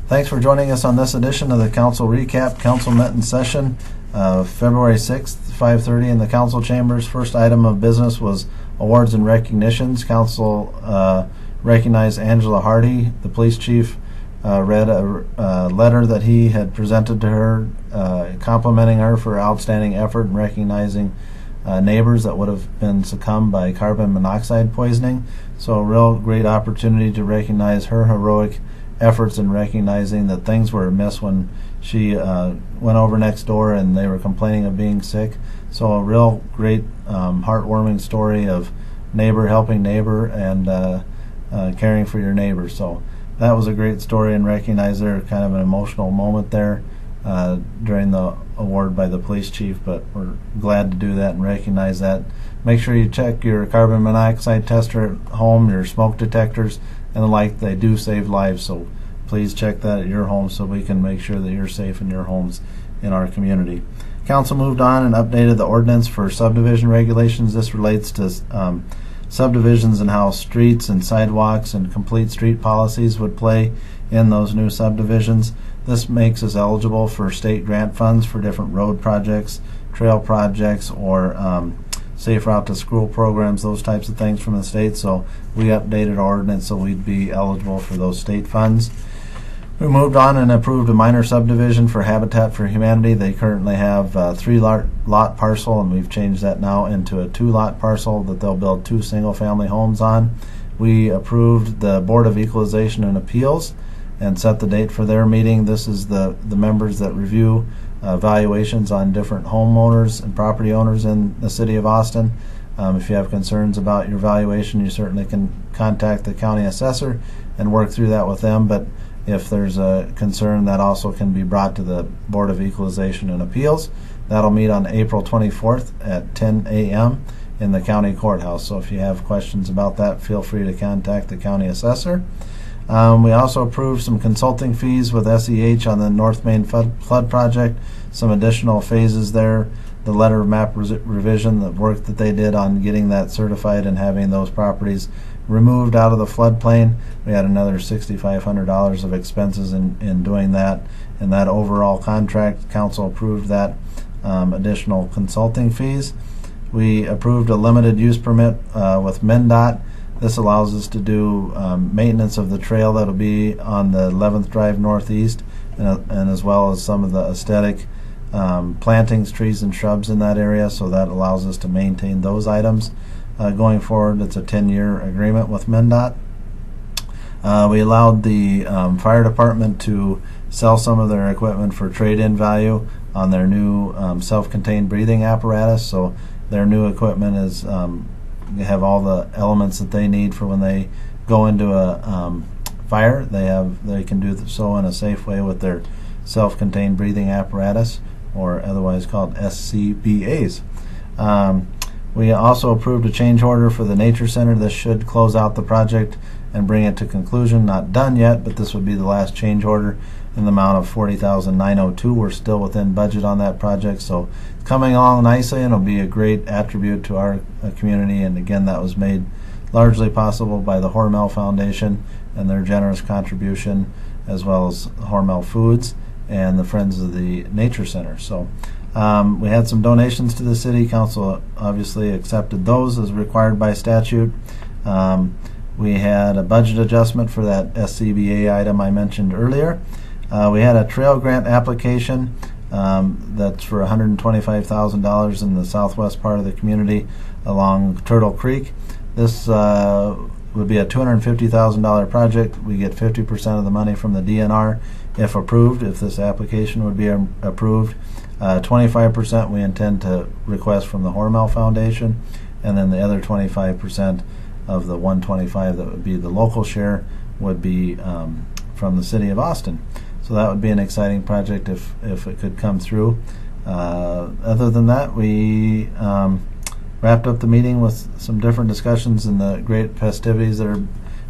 Thanks for joining us on this edition of the Council Recap. Council met in session February 6th, 5:30 in the council chambers. First item of business was awards and recognitions. Council recognized Angela Hardy. The police chief read a letter that he had presented to her complimenting her for outstanding effort and recognizing neighbors that would have been succumbed by carbon monoxide poisoning. So a real great opportunity to recognize her heroic efforts in recognizing that things were amiss when she went over next door and they were complaining of being sick. So a real great heartwarming story of neighbor helping neighbor and caring for your neighbor. So that was a great story, and recognize there kind of an emotional moment there during the award by the police chief, but we're glad to do that and recognize that. Make sure you check your carbon monoxide tester at home, your smoke detectors, and the like. They do save lives, so please check that at your home so we can make sure that you're safe in your homes in our community. Council moved on and updated the ordinance for subdivision regulations. This relates to subdivisions and how streets and sidewalks and complete street policies would play in those new subdivisions. This makes us eligible for state grant funds for different road projects, trail projects, or safe route to school programs, those types of things from the state. So we updated our ordinance so we'd be eligible for those state funds. We moved on and approved a minor subdivision for Habitat for Humanity. They currently have a 3-lot parcel, and we've changed that now into a 2-lot parcel that they'll build 2 single-family homes on. We approved the Board of Equalization and Appeals and set the date for their meeting. This is the members that review valuations on different homeowners and property owners in the city of Austin. If you have concerns about your valuation, you certainly can contact the county assessor and work through that with them. But if there's a concern, that also can be brought to the Board of Equalization and Appeals. That'll meet on April 24th at 10 a.m. in the county courthouse. So if you have questions about that, feel free to contact the county assessor. We also approved some consulting fees with SEH on the North Main Flood Project, some additional phases there, the letter of map revision, the work that they did on getting that certified and having those properties removed out of the floodplain. We had another $6,500 of expenses in doing that. And that overall contract, council approved that additional consulting fees. We approved a limited use permit with MnDOT. This allows us to do maintenance of the trail that'll be on the 11th Drive Northeast, and as well as some of the aesthetic plantings, trees, and shrubs in that area. So that allows us to maintain those items going forward. It's a 10-year agreement with MnDOT. We allowed the fire department to sell some of their equipment for trade-in value on their new self-contained breathing apparatus. So their new equipment is they have all the elements that they need for when they go into a fire. They can do so in a safe way with their self-contained breathing apparatus, or otherwise called SCBAs. We also approved a change order for the Nature Center. This should close out the project and bring it to conclusion. Not done yet, but this would be the last change order in the amount of $40,902. We're still within budget on that project, so it's coming along nicely, and it'll be a great attribute to our community. And again, that was made largely possible by the Hormel Foundation and their generous contribution, as well as Hormel Foods and the Friends of the Nature Center. So we had some donations to the city. Council obviously accepted those as required by statute. We had a budget adjustment for that SCBA item I mentioned earlier. We had a trail grant application that's for $125,000 in the southwest part of the community along Turtle Creek. This would be a $250,000 project. We get 50% of the money from the DNR if approved, if this application would be approved. 25% we intend to request from the Hormel Foundation, and then the other 25% of the $125,000 that would be the local share would be from the city of Austin. So that would be an exciting project if it could come through. Other than that, we wrapped up the meeting with some different discussions and the great festivities that are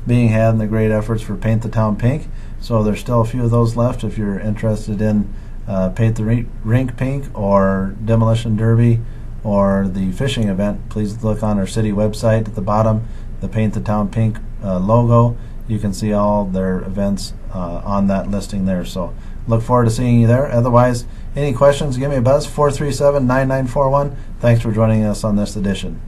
being had and the great efforts for Paint the Town Pink. So there's still a few of those left. If you're interested in Paint the Rink Pink or Demolition Derby or the fishing event, please look on our city website at the bottom, the Paint the Town Pink logo, you can see all their events on that listing there. So look forward to seeing you there. Otherwise, any questions, give me a buzz, 437-9941. Thanks for joining us on this edition.